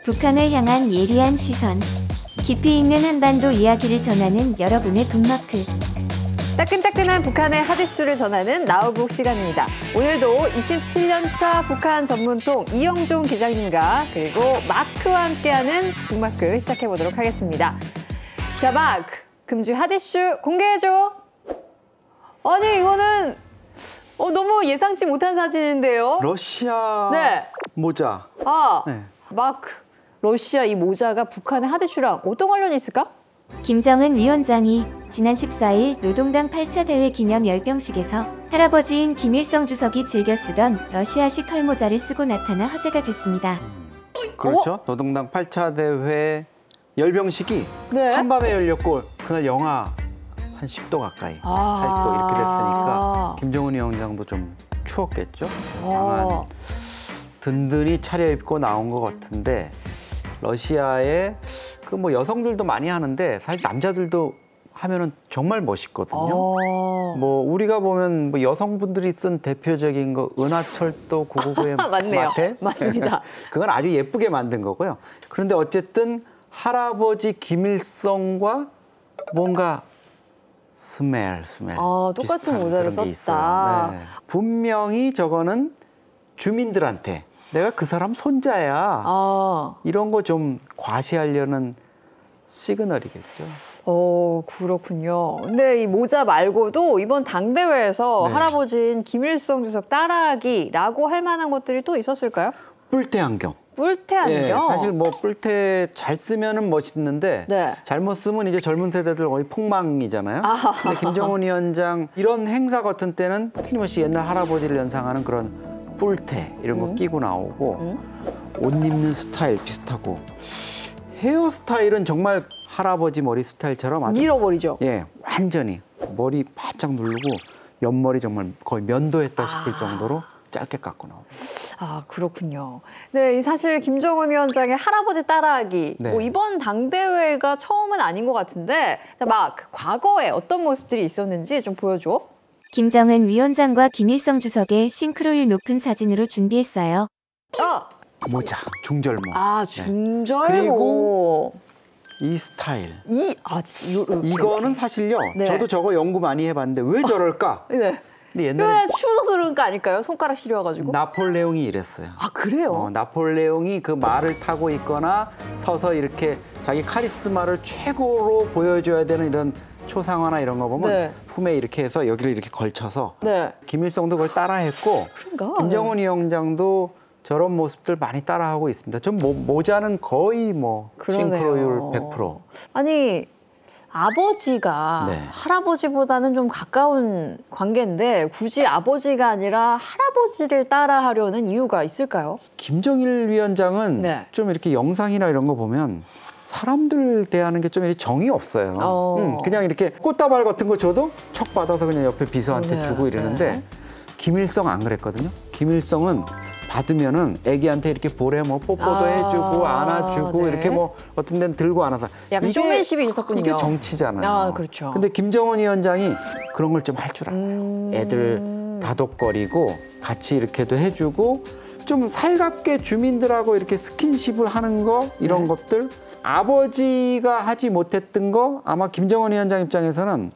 북한을 향한 예리한 시선, 깊이 있는 한반도 이야기를 전하는 여러분의 북마크. 따끈따끈한 북한의 핫이슈를 전하는 나우북 시간입니다. 오늘도 27년차 북한 전문통 이영종 기자님과 그리고 마크와 함께하는 북마크 시작해보도록 하겠습니다. 자, 마크, 금주 핫이슈 공개해줘. 아니, 이거는 너무 예상치 못한 사진인데요. 러시아 네. 모자. 네. 마크, 러시아 이 모자가 북한의 핫이슈랑 어떤 관련이 있을까? 김정은 위원장이 지난 14일 노동당 8차 대회 기념 열병식에서 할아버지인 김일성 주석이 즐겨 쓰던 러시아식 컬모자를 쓰고 나타나 화제가 됐습니다. 그렇죠. 노동당 8차 대회 열병식이 네. 한밤에 열렸고 그날 영하 한 10도 가까이, 8도 이렇게 됐으니까 김정은 위원장도 좀 추웠겠죠. 강한 든든히 차려입고 나온 것 같은데 러시아의 그 뭐 여성들도 많이 하는데 사실 남자들도 하면은 정말 멋있거든요. 뭐 우리가 보면 뭐 여성분들이 쓴 대표적인 거 은하철도 999의 맞네요. 마테? 맞습니다. 그건 아주 예쁘게 만든 거고요. 그런데 어쨌든 할아버지 김일성과 뭔가 스멜 똑같은 모자를 썼다. 네. 분명히 저거는 주민들한테 내가 그 사람 손자야. 이런 거 좀 과시하려는 시그널이겠죠. 그렇군요. 근데 이 모자 말고도 이번 당대회에서 네. 할아버지인 김일성 주석 따라하기라고 할 만한 것들이 또 있었을까요? 뿔테 안경. 뿔테 안경? 예, 사실 뭐 뿔테 잘 쓰면은 멋있는데 네. 잘못 쓰면 이제 젊은 세대들 거의 폭망이잖아요. 근데 김정은 위원장 이런 행사 같은 때는 틀림없이 옛날 할아버지를 연상하는 그런 뿔테 이런 거 끼고 나오고 옷 입는 스타일 비슷하고 헤어스타일은 정말 할아버지 머리 스타일처럼 아주 밀어버리죠. 예, 완전히 머리 바짝 누르고 옆머리 정말 거의 면도했다 싶을 정도로 짧게 깎고 나오고. 그렇군요. 네, 사실 김정은 위원장의 할아버지 따라하기 네. 뭐 이번 당대회가 처음은 아닌 것 같은데 막 과거에 어떤 모습들이 있었는지 좀 보여줘. 김정은 위원장과 김일성 주석의 싱크로율 높은 사진으로 준비했어요. 모자, 중절모. 중절모. 네. 그리고 이 스타일. 이거는 사실요. 네. 저도 저거 연구 많이 해봤는데 왜 저럴까? 네. 근데 옛날에 추워서 그런 거 아닐까요? 손가락 시려가지고. 나폴레옹이 이랬어요. 그래요? 나폴레옹이 그 말을 타고 있거나 서서 이렇게 자기 카리스마를 최고로 보여줘야 되는 이런 초상화나 이런 거 보면 네. 품에 이렇게 해서 여기를 이렇게 걸쳐서 네. 김일성도 그걸 따라했고 김정은 위원장도 저런 모습들 많이 따라하고 있습니다. 전 모자는 거의 뭐 싱크로율 100%. 아니 아버지가 네. 할아버지보다는 좀 가까운 관계인데 굳이 아버지가 아니라 할아버지를 따라하려는 이유가 있을까요? 김정일 위원장은 네. 좀 이렇게 영상이나 이런 거 보면 사람들 대하는 게 좀 이렇게 정이 없어요. 그냥 이렇게 꽃다발 같은 거 줘도 척 받아서 그냥 옆에 비서한테 주고 이러는데 김일성 안 그랬거든요. 김일성은 받으면은 애기한테 이렇게 볼에 뭐 뽀뽀도 해주고 안아주고 네. 이렇게 뭐 어떤 데는 들고 안아서 약간 쇼맨십이 있었군요. 이게 정치잖아요. 그렇죠. 근데 김정은 위원장이 그런 걸 좀 할 줄 알아요. 애들 다독거리고 같이 이렇게도 해주고 좀 살갑게 주민들하고 이렇게 스킨십을 하는 거 이런 것들 아버지가 하지 못했던 거 아마 김정은 위원장 입장에서는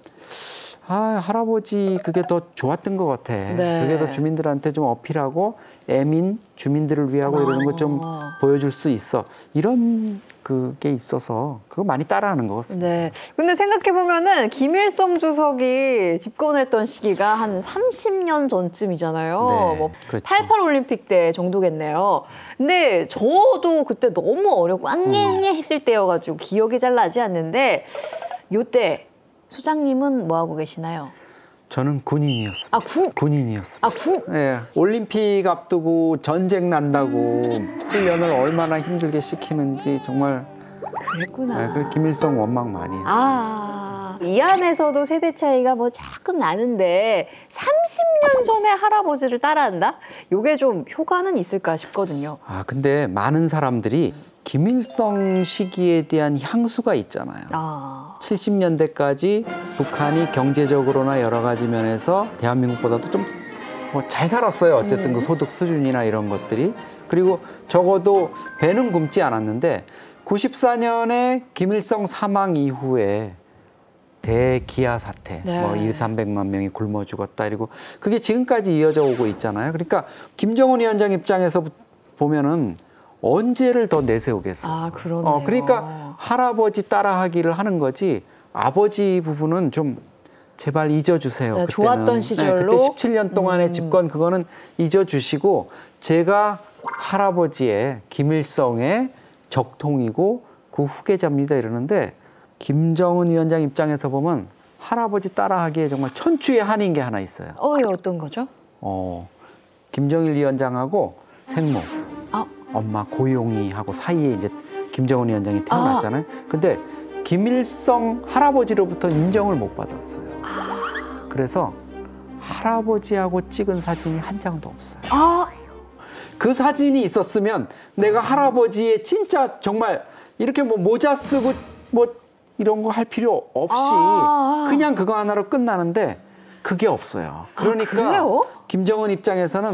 할아버지 그게 더 좋았던 것 같아. 네. 그게 더 주민들한테 좀 어필하고 애민 주민들을 위하고 이러는 거 좀 보여줄 수 있어. 이런 그게 있어서 그거 많이 따라하는 것 같습니다. 네. 근데 생각해보면은 김일성 주석이 집권했던 시기가 한 30년 전쯤이잖아요. 네, 뭐 그렇죠. 88 올림픽 때 정도겠네요. 근데 저도 그때 너무 어렵고 앙앵앵 했을 때여가지고 기억이 잘 나지 않는데 요때 소장님은 뭐 하고 계시나요? 저는 군인이었습니다. 아, 군인이었습니다. 아, 예, 올림픽 앞두고 전쟁 난다고 훈련을 얼마나 힘들게 시키는지 정말. 그랬구나. 그 김일성 원망 많이 했죠. 이 안에서도 세대 차이가 뭐 조금 나는데 30년 전에 할아버지를 따라한다? 요게 좀 효과는 있을까 싶거든요. 근데 많은 사람들이 김일성 시기에 대한 향수가 있잖아요. 70년대까지 북한이 경제적으로나 여러 가지 면에서 대한민국보다도 좀 뭐 잘 살았어요. 어쨌든 그 소득 수준이나 이런 것들이. 그리고 적어도 배는 굶지 않았는데 94년에 김일성 사망 이후에 대기아 사태, 뭐 200~300만 명이 굶어 죽었다 이러고 그게 지금까지 이어져 오고 있잖아요. 그러니까 김정은 위원장 입장에서 보면은 언제를 더 내세우겠어요. 그러네요. 그러니까 할아버지 따라하기를 하는 거지 아버지 부분은 좀 제발 잊어주세요. 네, 그때는. 좋았던 시절로. 그때 17년 동안의 집권 그거는 잊어주시고 제가 할아버지의 김일성의 적통이고 그 후계자입니다 이러는데 김정은 위원장 입장에서 보면 할아버지 따라하기에 정말 천추의 한인 게 하나 있어요. 어떤 거죠? 김정일 위원장하고 생모, 엄마 고용이하고 사이에 이제 김정은 위원장이 태어났잖아요. 근데 김일성 할아버지로부터 인정을 못 받았어요. 그래서 할아버지하고 찍은 사진이 한 장도 없어요. 그 사진이 있었으면 내가 할아버지의 진짜 정말 이렇게 뭐 모자 쓰고 뭐 이런 거 할 필요 없이 그냥 그거 하나로 끝나는데 그게 없어요. 그러니까 김정은 입장에서는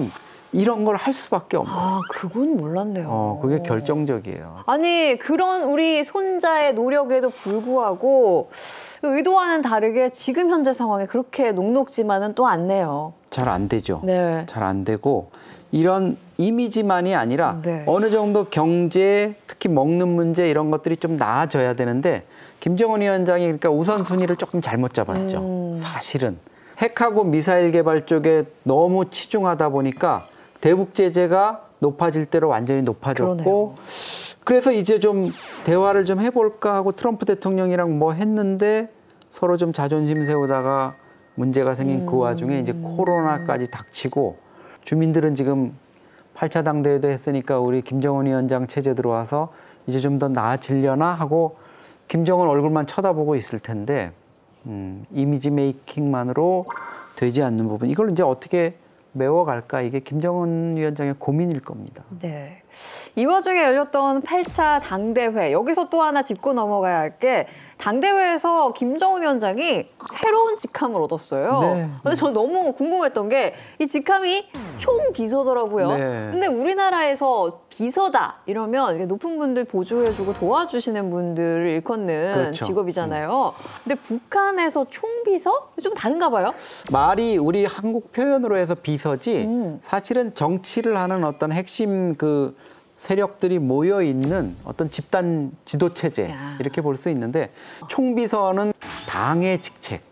이런 걸 할 수밖에 없는 거예요. 그건 몰랐네요. 그게 결정적이에요. 아니 그런 우리 손자의 노력에도 불구하고 의도와는 다르게 지금 현재 상황에 그렇게 녹록지만은 또 않네요. 잘 안 되죠. 네. 잘 안 되고 이런 이미지만이 아니라 네. 어느 정도 경제, 특히 먹는 문제 이런 것들이 좀 나아져야 되는데 김정은 위원장이 그러니까 우선순위를 조금 잘못 잡았죠. 사실은 핵하고 미사일 개발 쪽에 너무 치중하다 보니까 대북 제재가 높아질 대로 완전히 높아졌고 그러네요. 그래서 이제 좀 대화를 좀 해볼까 하고 트럼프 대통령이랑 뭐 했는데 서로 좀 자존심 세우다가 문제가 생긴 그 와중에 이제 코로나까지 닥치고 주민들은 지금 8차 당대회도 했으니까 우리 김정은 위원장 체제 들어와서 이제 좀 더 나아지려나 하고 김정은 얼굴만 쳐다보고 있을 텐데 이미지 메이킹만으로 되지 않는 부분 이걸 이제 어떻게 메워갈까 이게 김정은 위원장의 고민일 겁니다. 네. 이 와중에 열렸던 8차 당대회 여기서 또 하나 짚고 넘어가야 할 게 당대회에서 김정은 위원장이 새로운 직함을 얻었어요. 네. 근데 저 너무 궁금했던 게 이 직함이 총비서더라고요. 네. 근데 우리나라에서 비서다 이러면 이게 높은 분들 보조해주고 도와주시는 분들을 일컫는 그렇죠. 직업이잖아요. 근데 북한에서 총비서? 좀 다른가 봐요? 말이 우리 한국 표현으로 해서 비서지 사실은 정치를 하는 어떤 핵심 그 세력들이 모여 있는 어떤 집단 지도 체제 이렇게 볼 수 있는데 총비서는 당의 직책,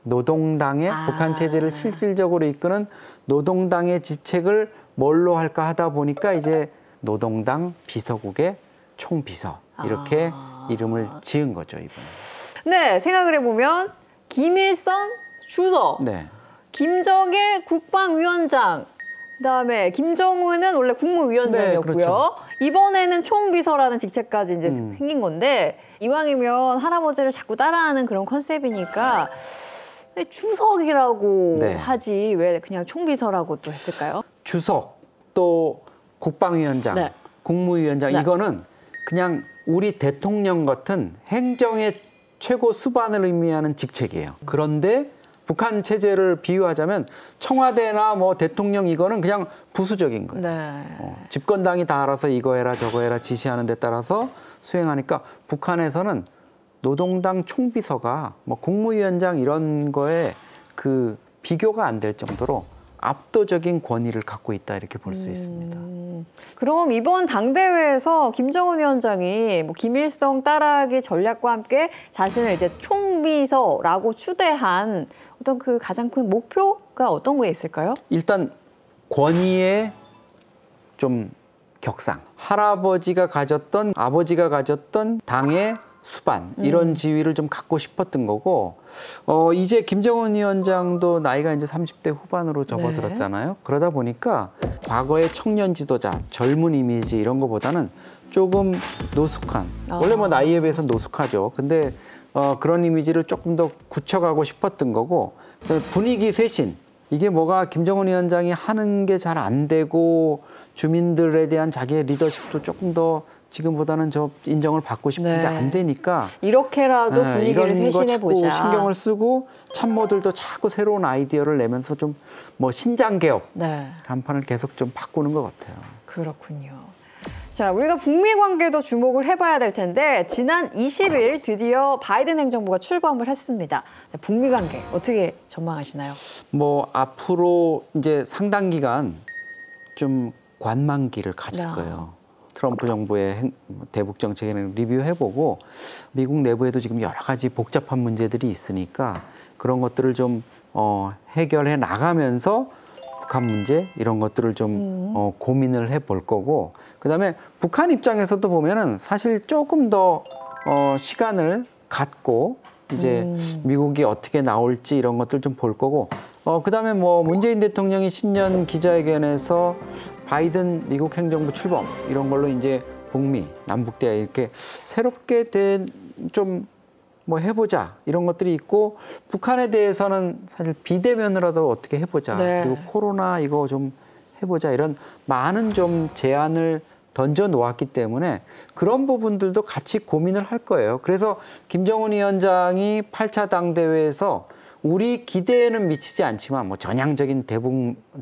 노동당의 북한 체제를 실질적으로 이끄는 노동당의 직책을 뭘로 할까 하다 보니까 이제 노동당 비서국의 총비서 이렇게 이름을 지은 거죠 이번에. 네, 생각을 해보면 김일성 주석, 네. 김정일 국방위원장, 그다음에 김정은은 원래 국무위원장이었고요. 네, 그렇죠. 이번에는 총비서라는 직책까지 이제 생긴 건데 이왕이면 할아버지를 자꾸 따라하는 그런 컨셉이니까 주석이라고 네. 하지 왜 그냥 총비서라고 또 했을까요? 주석 또 국방위원장, 네. 국무위원장 네. 이거는 그냥 우리 대통령 같은 행정의 최고 수반을 의미하는 직책이에요. 그런데 북한 체제를 비유하자면 청와대나 뭐 대통령 이거는 그냥 부수적인 거예요. 네. 집권당이 다 알아서 이거 해라 저거 해라 지시하는 데 따라서 수행하니까 북한에서는 노동당 총비서가 뭐 국무위원장 이런 거에 그 비교가 안 될 정도로 압도적인 권위를 갖고 있다 이렇게 볼 수 있습니다. 그럼 이번 당대회에서 김정은 위원장이 뭐 김일성 따라하기 전략과 함께 자신을 이제 총비서라고 추대한 어떤 그 가장 큰 목표가 어떤 게 있을까요? 일단 권위의 좀 격상. 할아버지가 가졌던 아버지가 가졌던 당의 수반 이런 지위를 좀 갖고 싶었던 거고 이제 김정은 위원장도 나이가 이제 30대 후반으로 접어들었잖아요. 네. 그러다 보니까 과거의 청년 지도자, 젊은 이미지 이런 거보다는 조금 노숙한 원래 뭐 나이에 비해서 노숙하죠. 근데 그런 이미지를 조금 더 굳혀가고 싶었던 거고 분위기 쇄신 이게 뭐가 김정은 위원장이 하는 게 잘 안 되고 주민들에 대한 자기의 리더십도 조금 더 지금보다는 저 인정을 받고 싶은데 네. 안 되니까 이렇게라도 분위기를 쇄신해 보자. 신경을 쓰고 참모들도 자꾸 새로운 아이디어를 내면서 좀 뭐 신장 개업 네. 간판을 계속 좀 바꾸는 것 같아요. 그렇군요. 자, 우리가 북미 관계도 주목을 해봐야 될 텐데 지난 20일 드디어 바이든 행정부가 출범을 했습니다. 북미 관계 어떻게 전망하시나요? 뭐 앞으로 이제 상당 기간 좀 관망기를 가질 거예요. 트럼프 정부의 대북 정책에는 리뷰해보고 미국 내부에도 지금 여러 가지 복잡한 문제들이 있으니까 그런 것들을 좀 해결해 나가면서 북한 문제 이런 것들을 좀 고민을 해볼 거고 그다음에 북한 입장에서도 보면은 사실 조금 더 시간을 갖고 이제 미국이 어떻게 나올지 이런 것들 좀 볼 거고 그다음에 뭐 문재인 대통령이 신년 기자회견에서 바이든 미국 행정부 출범 이런 걸로 이제 북미 남북 대화 이렇게 새롭게 된 좀 뭐 해보자 이런 것들이 있고 북한에 대해서는 사실 비대면으로도 어떻게 해보자 네. 그리고 코로나 이거 좀 해보자 이런 많은 좀 제안을 던져 놓았기 때문에 그런 부분들도 같이 고민을 할 거예요. 그래서 김정은 위원장이 8차 당대회에서 우리 기대에는 미치지 않지만 뭐 전향적인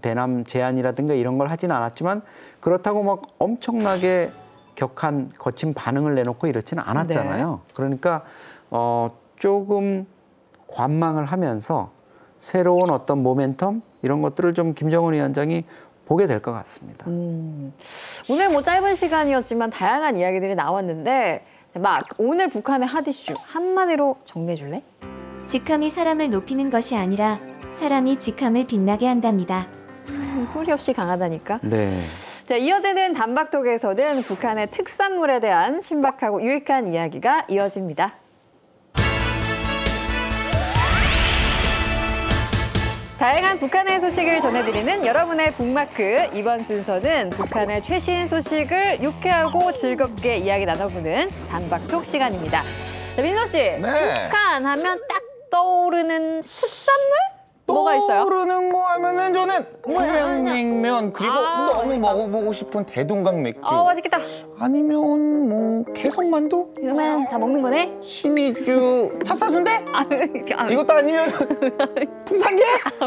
대남 제안이라든가 이런 걸 하진 않았지만 그렇다고 막 엄청나게 격한 거친 반응을 내놓고 이렇지는 않았잖아요. 네. 그러니까 조금 관망을 하면서 새로운 어떤 모멘텀 이런 것들을 좀 김정은 위원장이 보게 될 것 같습니다. 오늘 뭐 짧은 시간이었지만 다양한 이야기들이 나왔는데 막 오늘 북한의 핫 이슈 한마디로 정리해 줄래? 직함이 사람을 높이는 것이 아니라 사람이 직함을 빛나게 한답니다. 소리 없이 강하다니까. 네. 자, 이어지는 단박톡에서는 북한의 특산물에 대한 신박하고 유익한 이야기가 이어집니다. 다양한 북한의 소식을 전해드리는 여러분의 북마크. 이번 순서는 북한의 최신 소식을 유쾌하고 즐겁게 이야기 나눠보는 단박톡 시간입니다. 자, 민서 씨, 네. 북한 하면 딱 떠오르는 특산물? 뭐가 있어요? 떠오르는 거 하면은 저는 평양냉면 그리고 너무 먹어보고 싶은 대동강 맥주. 맛있겠다. 아니면 뭐 개성만두? 그러면 다 먹는 거네? 신이주 찹쌀순대? 이것도 아니면 풍산개?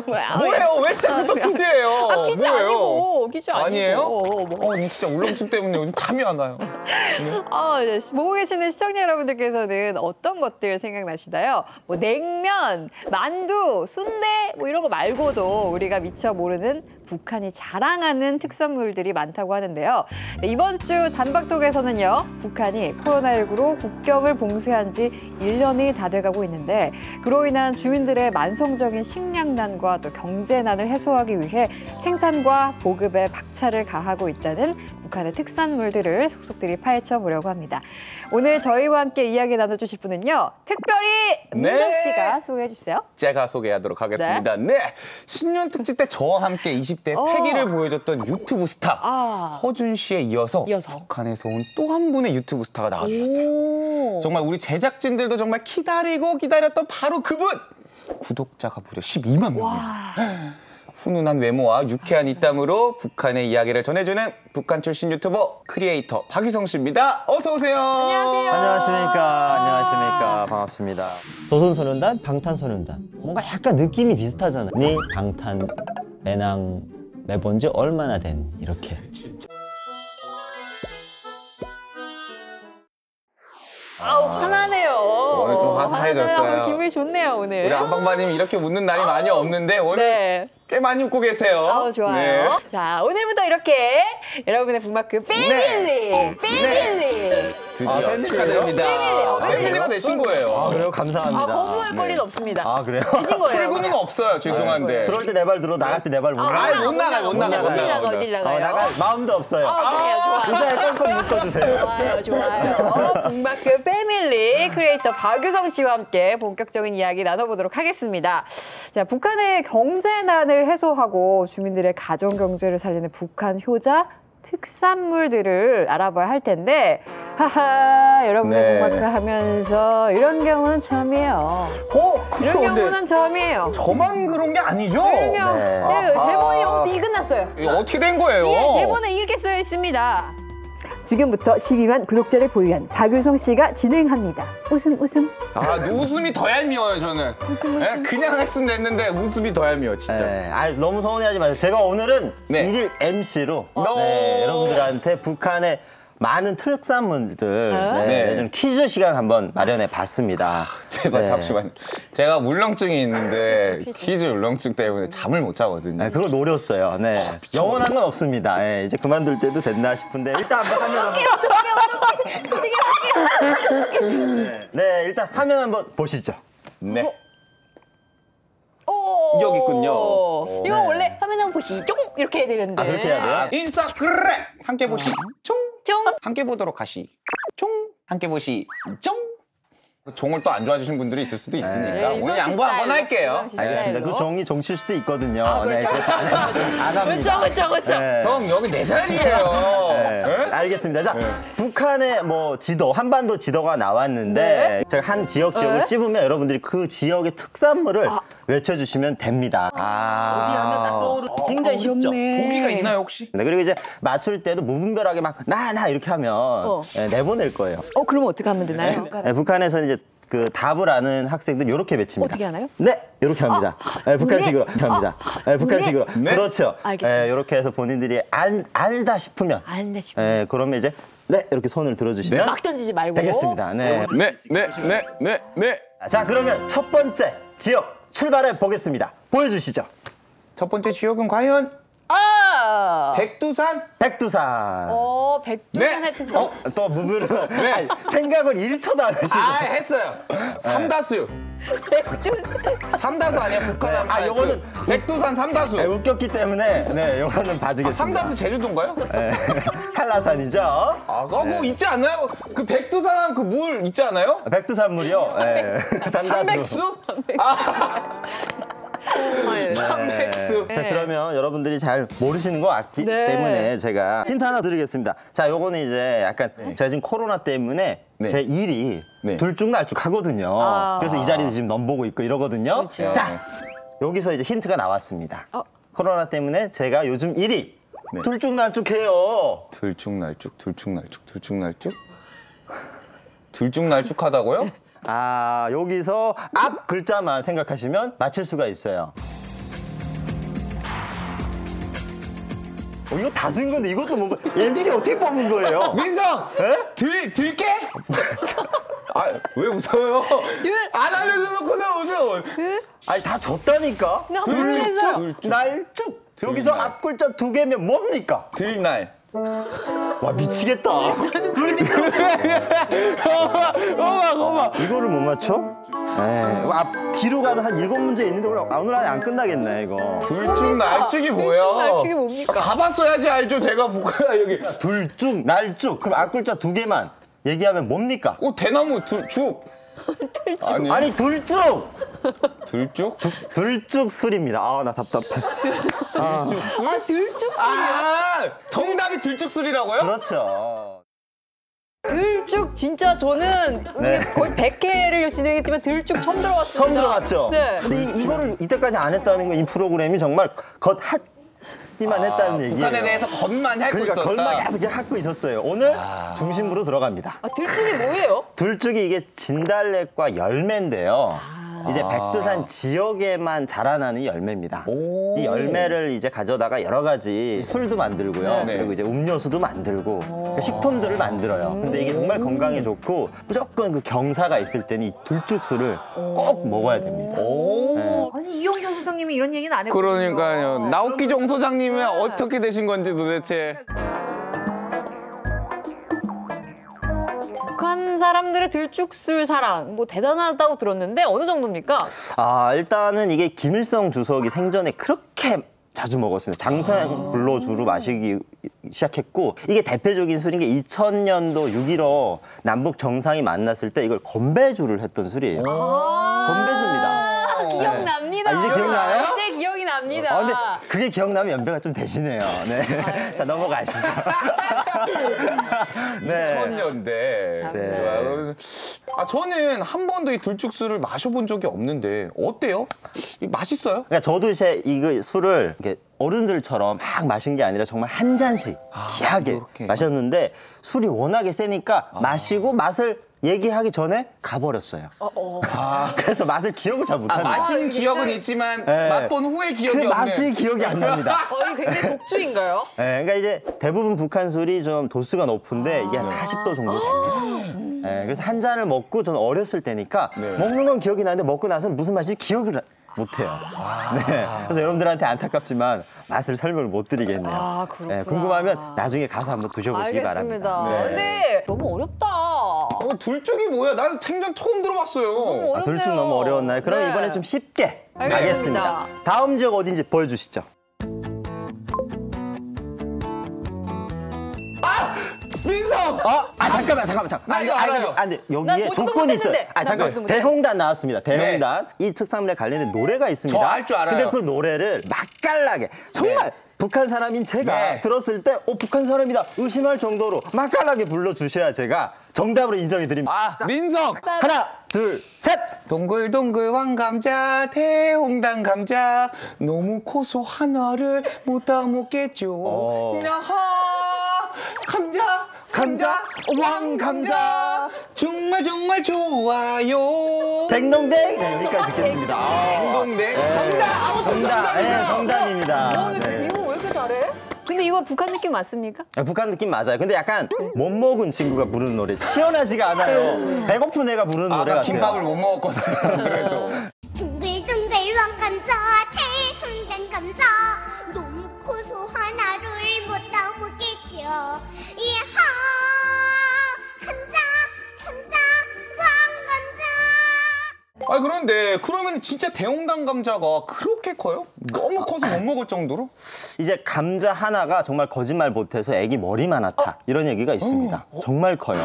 뭐예요? 왜 시작부터 퀴즈예요? 퀴즈 뭐예요? 아니고. 퀴즈 아니에요? 아니에요? 진짜 울렁증 때문에 요즘 잠이 안 와요. 네. 보고 계시는 시청자 여러분들께서는 어떤 것들 생각나시나요? 뭐 냉면, 만두, 순대 뭐 이런 거 말고도 우리가 미처 모르는 북한이 자랑하는 특산물들이 많다고 하는데요. 네, 이번 주 단박톡에서는요. 북한이 코로나19로 국경을 봉쇄한 지 1년이 다 돼가고 있는데 그로 인한 주민들의 만성적인 식량난과 또 경제난을 해소하기 위해 생산과 보급에 박차를 가하고 있다는 북한의 특산물들을 속속들이 파헤쳐보려고 합니다. 오늘 저희와 함께 이야기 나눠주실 분은요. 특별히 문정 씨가 소개해 주세요. 제가 소개하도록 하겠습니다. 네. 신년 특집 때 저와 함께 20대 패기를 보여줬던 유튜브 스타 허준 씨에 이어서 북한에서 온 또 한 분의 유튜브 스타가 나와주셨어요. 정말 우리 제작진들도 정말 기다렸던 바로 그분! 구독자가 무려 12만 명입니다. 훈훈한 외모와 유쾌한 입담으로 북한의 이야기를 전해주는 북한 출신 유튜버 크리에이터 박유성 씨입니다. 어서 오세요. 안녕하세요. 안녕하십니까. 반갑습니다. 조선소년단, 방탄소년단. 뭔가 약간 느낌이 비슷하잖아요. 네 방탄 매낭 매본 지 얼마나 된 이렇게. 화나네요. 오늘 좀 화사해졌어요. 기분이 좋네요, 오늘. 우리 안방마님 이렇게 웃는 날이 많이 없는데 오늘 꽤 많이 웃고 계세요. 좋아요. 네. 자, 오늘부터 이렇게 여러분의 북마크 패밀리! 드디어 축하드립니다. 패밀리가 되신 거예요. 아, 그래요? 감사합니다. 거부할 거리는 없습니다. 아, 그래요? 되신 거예요. 출구는 없어요. 죄송한데. 들어올 때 내 발 들어, 나갈 때 내 발 못 나가. 못 나가요. 못 나가요. 어딜 나가요? 나갈 마음도 없어요. 그래요, 좋아요. 의자에 꽁꽁 묶어주세요. 좋아요. 북마크 패밀리 크리에이터 박유성 씨와 함께 본격적인 이야기 나눠보도록 하겠습니다. 자, 북한의 경제난을 해소하고 주민들의 가정 경제를 살리는 북한 효자 특산물들을 알아봐야 할 텐데, 하하, 여러분들 북마크 하면서 이런 경우는 처음이에요. 그쵸. 이런 근데 경우는 처음이에요. 저만 그런 게 아니죠? 이런 경우, 대본이 어떻게 끝났어요? 이거 어떻게 된 거예요? 대본에 이렇게 쓰여 있습니다. 지금부터 12만 구독자를 보유한 박유성 씨가 진행합니다. 웃음. 웃음이 더 얄미워요, 저는. 네? 그냥 했으면 됐는데 웃음이 더 얄미워, 진짜. 네, 너무 서운해하지 마세요. 제가 오늘은 일일 MC로 여러분들한테 북한의 많은 특산물들 좀 퀴즈 시간 한번 마련해 봤습니다. 제발 잠시만요. 제가 울렁증이 있는데 퀴즈 울렁증 때문에 잠을 못 자거든요. 그걸 노렸어요. 네. 영원한 건 없습니다. 이제 그만둘 때도 됐나 싶은데 일단 한번 일단 화면 한번 보시죠. 네. 여기 있군요. 이거 원래 화면 한번 보시죠. 이렇게 해야 되는데. 그렇게 해야 돼요? 인스타그램 함께 보시. 총. 함께 보도록 하시. 총. 함께 보시. 총. 종을 또 안 좋아하시는 분들이 있을 수도 있으니까 오늘 양보 한번 할게요. 알겠습니다. 그 종이 종칠 수도 있거든요. 그렇죠. 그래서 안 합니다. 그렇죠. 형 여기 내 자리예요. 네? 알겠습니다. 자, 북한의 지도, 한반도 지도가 나왔는데 제가 한 지역을 찝으면 여러분들이 그 지역의 특산물을 외쳐주시면 됩니다. 어디 하면 딱 떠오르. 굉장히 쉽죠. 고기가 있나요 혹시? 네, 그리고 이제 맞출 때도 무분별하게 막 나 이렇게 하면 내보낼 거예요. 그러면 어떻게 하면 되나요? 북한에서는 이제 그 답을 아는 학생들 이렇게 외칩니다. 어떻게 하나요? 네, 이렇게 합니다. 북한식으로 이렇게 합니다. 북한식으로. 네. 그렇죠. 알겠습니다. 이렇게 해서 본인들이 알다 싶으면, 그러면 이제 이렇게 손을 들어주시면 막 던지지 말고 되겠습니다. 네. 네. 자, 그러면 첫 번째 지역 출발해 보겠습니다. 보여주시죠. 첫 번째 지역은 과연 백두산? 백두산. 백두산의 특성. 또 무브를 생각을 1초도 안 하시고. 했어요. 삼다수. 삼다수 아니야 북한? 요거는 백두산 삼다수. 웃겼기 때문에 요거는 봐주겠습니다. 삼다수 제주도인가요? 한라산이죠. 그거 있지 않나요? 그 백두산 하면 그 물 있지 않아요? 백두산물이요. 삼백수? 삼백수. 자, 그러면 여러분들이 잘 모르시는 것 같기 때문에 제가 힌트 하나 드리겠습니다. 자, 요거는 이제 약간 제가 지금 코로나 때문에 제 일이 들쭉날쭉 하거든요. 그래서 이 자리에 지금 넘보고 있고 이러거든요. 그렇죠. 자, 여기서 이제 힌트가 나왔습니다. 코로나 때문에 제가 요즘 일이 들쭉날쭉해요. 들쭉날쭉하다고요? 여기서 앞 글자만 생각하시면 맞힐 수가 있어요. 이거 다 준 건데 이것도 뭔가 MC 어떻게 뽑은 거예요? 민성! 들깨? 왜 웃어요? 안 알려줘놓고서 웃어. 아니, 다 줬다니까? 날쭉. 여기서 앞 글자 2개면 뭡니까? 들날. 와, 미치겠다. 이거를 못 맞춰? 뒤로 가도 한 7문제 있는데 오늘 안에 안 끝나겠네, 이거. 들쭉날쭉이 뭐야? 들쭉날쭉이 뭡니까? 가봤어야지 알죠, 제가 북한 여기. 들쭉날쭉. 그럼 앞 글자 2개만 얘기하면 뭡니까? 대나무 죽. 아니, 들쭉. 들쭉? 들쭉술입니다. 나 답답해. 정답이 들쭉술이라고요? 그렇죠. 들쭉 진짜 저는 거의 100회를 진행했지만 들쭉 처음 들어봤습니다. 처음 들어봤죠? 네. 근데 이거를 이때까지 안 했다는 건 이 프로그램이 정말 겉핥기만 했다는 얘기예요. 북한에 대해서 겉만 핥고 그러니까 있었다. 겉만 계속 핥고 있었어요. 오늘 중심부로 들어갑니다. 들쭉이 뭐예요? 들쭉이 이게 진달래과 열매인데요. 이제 백두산 지역에만 자라나는 열매입니다. 이 열매를 이제 가져다가 여러 가지 술도 만들고요. 그리고 이제 음료수도 만들고 그러니까 식품들을 만들어요. 근데 이게 정말 건강에 좋고 무조건 그 경사가 있을 때는 이 들쭉술을 꼭 먹어야 됩니다. 아니 이용경 소장님이 이런 얘기는 안 했거든요. 그러니까요. 나옥기종 소장님은 어떻게 되신 건지 도대체. 북한 사람들의 들쭉술 사랑 뭐 대단하다고 들었는데 어느 정도입니까? 일단은 이게 김일성 주석이 생전에 그렇게 자주 먹었습니다. 장수양불로 주로 마시기 시작했고 이게 대표적인 술인 게 2000년도 6.15 남북 정상이 만났을 때 이걸 건배주를 했던 술이에요. 건배주입니다. 기억납니다. 이제 기억나요? 이제 기억이 납니다. 근데 그게 기억나면 연배가 좀 되시네요. 네. 자, 넘어가시죠. 네. 2000년대. 네. 저는 한 번도 이 들쭉술을 마셔본 적이 없는데 어때요? 맛있어요? 그러니까 저도 이제 이거 술을 이렇게 어른들처럼 막 마신 게 아니라 정말 한 잔씩 귀하게 그렇게. 마셨는데 술이 워낙에 세니까 마시고 맛을 얘기하기 전에 가버렸어요. 그래서 맛을 기억을 잘 못하는 거예요. 마신 기억은 있지만 네. 맛본 후에 그 기억이 맛이 없는. 기억이 안 납니다. 거의 굉장히 독주인가요? 네, 그러니까 이제 대부분 북한 술이 좀 도수가 높은데 이게 한 40도 정도 됩니다. 네, 그래서 한 잔을 먹고 저는 어렸을 때니까 네. 먹는 건 기억이 나는데 먹고 나서는 무슨 맛인지 기억을 못해요. 네, 그래서 여러분들한테 안타깝지만 맛을 설명을 못 드리겠네요. 그렇구나. 네, 궁금하면 나중에 가서 한번 드셔보시기 알겠습니다. 바랍니다. 네. 근데 너무 어렵다. 들쭉이 뭐야? 난 생전 처음 들어봤어요. 너무 어렵네요. 들쭉 너무 어려웠나요? 그럼 네. 이번에 좀 쉽게 알겠습니다. 가겠습니다. 다음 지역 어딘지 보여주시죠. 민성! 잠깐만. 나 이거 알아요. 안 돼. 나 여기에 보지도 조건이 있어요. 못했는데. 나 잠깐. 보지도 못했는데. 대홍단 나왔습니다. 대홍단. 이 특산물에 관련된 노래가 있습니다. 저 알 줄 알아요. 근데 그 노래를 맛깔나게 정말 북한 사람인 제가 네. 들었을 때 북한 사람이다 의심할 정도로 맛깔나게 불러주셔야 제가 정답으로 인정해 드립니다. 민성! 하나, 둘, 셋! 동글동글 왕감자 대홍당 감자 너무 고소한 너를 못 다 먹겠죠. 야하 감자 왕감자 정말 좋아요. 댕동댕! 네, 여기까지 듣겠습니다. 댕동댕 정답. 정답입니다. 네. 이거 왜 이렇게 잘해? 근데 이거 북한 느낌 맞습니까? 북한 느낌 맞아요. 근데 약간 못 먹은 친구가 부르는 노래 시원하지가 않아요. 배고픈 애가 부르는 노래 나 같아요. 김밥을 못 먹었거든요. 그래도 둥글둥글 왕감자 대흥단 감자 너무 고소한 알을 못 다 먹겠죠. 이하 감자 왕감자. 그런데 그러면 진짜 대홍당 감자가 그렇게 커요? 너무 커서 못 먹을 정도로? 이제 감자 하나가 정말 거짓말 못해서 애기 머리만하다 이런 얘기가 있습니다. 정말 커요.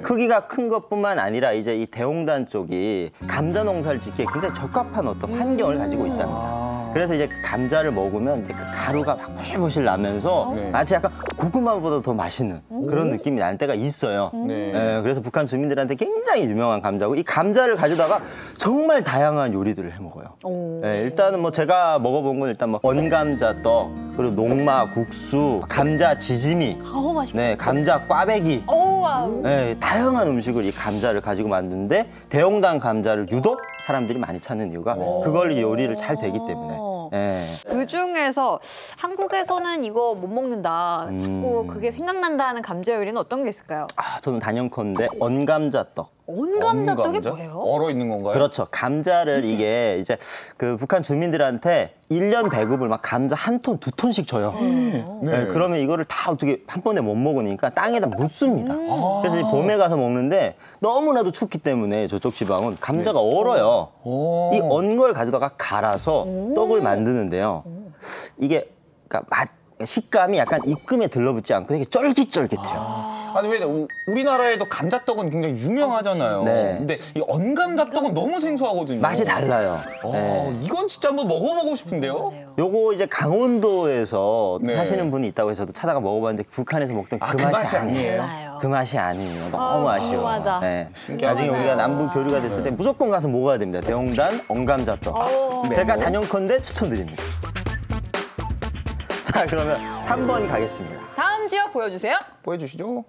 크기가 큰 것뿐만 아니라 이제 이 대홍단 쪽이 감자 농사를 짓기에 굉장히 적합한 어떤 환경을 가지고 있답니다. 그래서 이제 그 감자를 먹으면 이제 그 가루가 막 보실보실 나면서 네. 마치 약간 고구마보다 더 맛있는 그런 느낌이 날 때가 있어요. 네. 예, 그래서 북한 주민들한테 굉장히 유명한 감자고 이 감자를 가져다가 정말 다양한 요리들을 해 먹어요. 예, 일단은 뭐 제가 먹어본 건 일단 뭐 원감자떡 그리고 녹마 국수, 감자 지짐이, 맛있겠다. 네, 감자 꽈배기. 와우. 네, 다양한 음식을 이 감자를 가지고 만드는데 대홍당 감자를 유독 사람들이 많이 찾는 이유가 그걸 요리를 잘 되기 때문에. 네. 그 중에서 한국에서는 이거 못 먹는다. 자꾸 그게 생각난다 하는 감자 요리는 어떤 게 있을까요? 저는 단연컨대 언감자떡. 온감자떡이 뭐예요? 얼어 있는 건가요? 그렇죠. 감자를 이게 이제 그 북한 주민들한테 1년 배급을 막 감자 한 톤, 2톤씩 줘요. 네, 그러면 이거를 다 어떻게 한 번에 못 먹으니까 땅에다 묻습니다. 그래서 이제 봄에 가서 먹는데 너무나도 춥기 때문에 저쪽 지방은 감자가 얼어요. 이 언 걸 가져다가 갈아서 떡을 만드는데요. 이게 그러니까 식감이 약간 입금에 들러붙지 않고 되게 쫄깃쫄깃해요. 아니 왜 우리나라에도 감자떡은 굉장히 유명하잖아요. 네. 근데 이 언감자떡은 너무 생소하거든요. 맛이 달라요. 네. 이건 진짜 한번 먹어보고 싶은데요. 요거 이제 강원도에서 네. 하시는 분이 있다고 해서 저도 찾아가 먹어봤는데 북한에서 먹던 그 맛이 아니에요. 달라요. 그 맛이 아니에요. 너무 아쉬워요. 궁금하다. 네. 신기하네요. 나중에 우리가 남북 교류가 됐을 때 무조건 가서 먹어야 됩니다. 대홍단 언감자떡. 제가 단연컨대 추천드립니다. 자, 그러면 3번 가겠습니다. 다음 지역 보여주세요. 보여주시죠.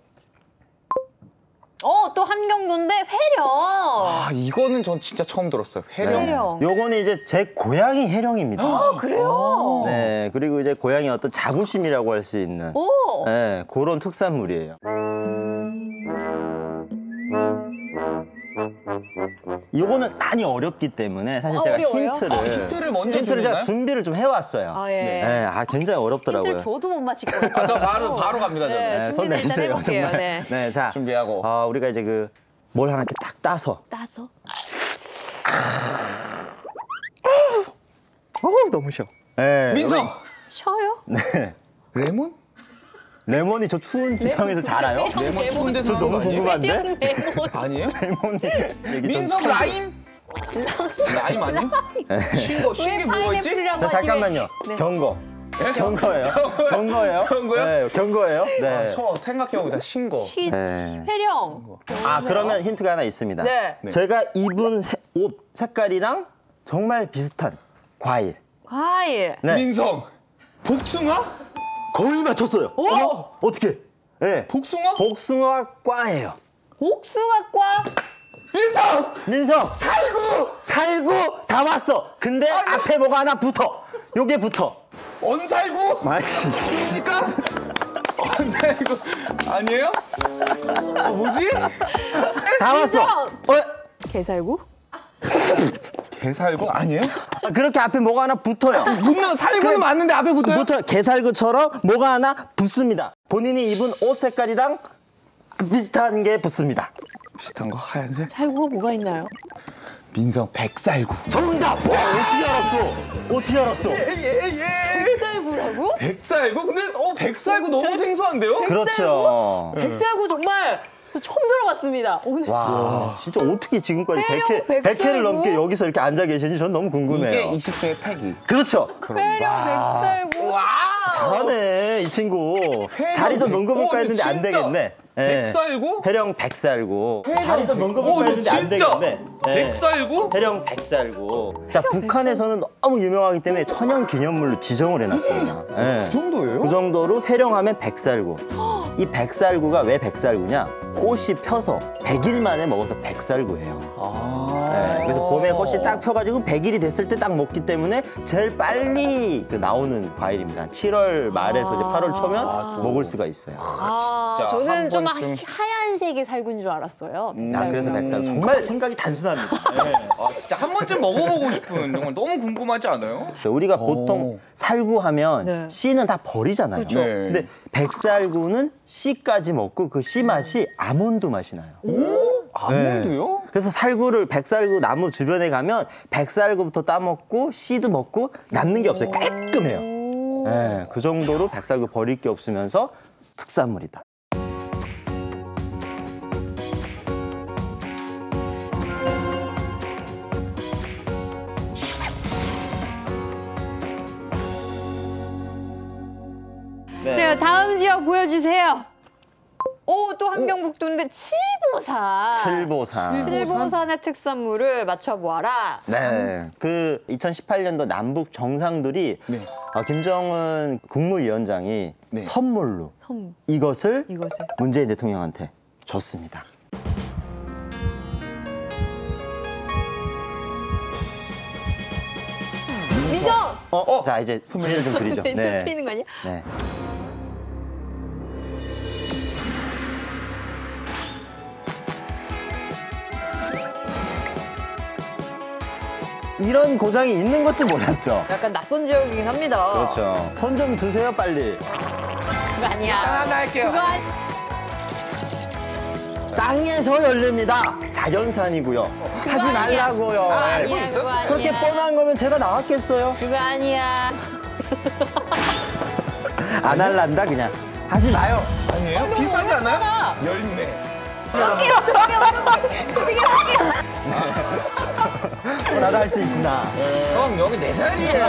또 함경도인데 회령. 이거는 전 진짜 처음 들었어요. 회령. 회령. 요거는 이제 제 고향이 해령입니다. 그래요? 네, 그리고 이제 고향의 어떤 자부심이라고 할 수 있는 오. 네, 그런 특산물이에요. 이거는 많이 어렵기 때문에 사실 제가 어려워요? 힌트를 먼저 제가 주나요? 준비를 좀 해왔어요. 아, 예. 네, 굉장히 어렵더라고요. 힌트를 줘도 못 맞힐 것 같아요. 저 바로 갑니다, 저는. 네, 손 준비를 일단 내주세요, 해볼게요. 정말. 네. 네, 자, 준비하고. 우리가 이제 뭘 하나 이렇게 딱 따서. 따서? 너무 쉬워. 네, 민성! 쉬어요? 네. 레몬? 레몬이 저 추운 지방에서 자라요? 레몬 추운 데서 저 너무 궁금한데? 레몬. 아니에요? 레몬이 얘기 좀 민성 라임? 라임 아니에요? 신게 뭐가 있지? 파인애플이라고 자, 하지 잠깐만요. 왜- 경고. 경고예요. 경고예요. 경고요? 네, 경고예요. 네. 생각해보자, 신거. 네. 회령. 그러면 힌트가 하나 있습니다. 네. 제가 입은 옷 색깔이랑 정말 비슷한 과일. 과일. 네. 민성! 복숭아? 거의 맞췄어요. 어떻게? 네. 복숭아? 복숭아과예요. 복숭아과. 민성! 살구! 다 왔어. 근데 앞에 뭐가 하나 붙어. 요게 붙어. 언살구? 맞지? 뭡니까? 언살구 아니에요? 뭐지? 다 왔어. 게살구? 게살구 아니에요? 그렇게 앞에 뭐가 하나 붙어요. 붙는 살구는 맞는데 앞에 붙어요? 붙어요. 게살구처럼 뭐가 하나 붙습니다. 본인이 입은 옷 색깔이랑 비슷한 게 붙습니다. 비슷한 거 하얀색? 살구가 뭐가 있나요? 민성 백살구. 정답! 와, 어떻게 알았어? 백살구라고? 백살구? 근데 백살구 너무 생소한데요? 그렇죠. 백살구 정말 처음 들어봤습니다. 오늘. 와, 진짜 어떻게 지금까지 회령 100회를 백살구? 넘게 여기서 이렇게 앉아 계시는지 전 너무 궁금해요. 이게 20대의 패기. 그렇죠. 회령 백살구. 잘하네, 이 친구. 자리 좀 넘겨볼까 했는데 안 되겠네. 네. 백살구? 해령 백살구. 자리 좀 넘겨볼까 했는데 안 되겠네. 네. 백살구? 해령 백살구. 자, 북한에서는 너무 유명하기 때문에 천연 기념물로 지정을 해놨습니다. 네. 그 정도예요? 그 정도로 해령하면 백살구. 이 백살구가 왜 백살구냐? 꽃이 펴서 100일 만에 먹어서 백살구예요. 네, 그래서 봄에 꽃이 딱 펴가지고 100일이 됐을 때 딱 먹기 때문에 제일 빨리 나오는 과일입니다. 7월 말에서 이제 8월 초면 먹을 수가 있어요. 진짜 저는 한 좀 번쯤. 하얀색의 살구인 줄 알았어요. 그래서 백살구. 정말 생각이 단순합니다. 네. 진짜 한 번쯤 먹어보고 싶은 정말 너무 궁금하지 않아요? 우리가 보통 살구하면 네. 씨는 다 버리잖아요. 그렇죠. 네. 근데 백살구는 씨까지 먹고 그 씨 맛이 아몬드 맛이 나요. 아몬드요? 그래서 백살구 나무 주변에 가면 백살구부터 따먹고 씨도 먹고 남는 게 없어요. 깔끔해요. 네, 그 정도로 백살구 버릴 게 없으면서 특산물이다. 네. 그래요. 다음 지역 보여주세요. 오, 또 함경북도인데 칠보산. 칠보산. 칠보산의 특산물을 맞춰보아라. 네. 그 2018년도 남북 정상들이 네. 김정은 국무위원장이 네. 선물로 이것을 문재인 대통령한테 줬습니다. 민정! 자, 이제 선물을 좀 드리죠. 네. 트이는 거 아니야? 네. 이런 고장이 있는 것도 몰랐죠. 약간 낯선 지역이긴 합니다. 그렇죠. 손 좀 드세요, 빨리. 그거 아니야. 하나 할게요. 그거 땅에서 열립니다. 자연산이고요. 하지 아니야. 말라고요. 아니야, 그거 아니야. 그렇게 뻔한 거면 제가 나왔겠어요? 그거 아니야. 안 할란다, 그냥. 하지 마요. 아니에요? 비슷하지 않아요? 열매. 나도 할 수 있구나. 형 여기 내 자리예요.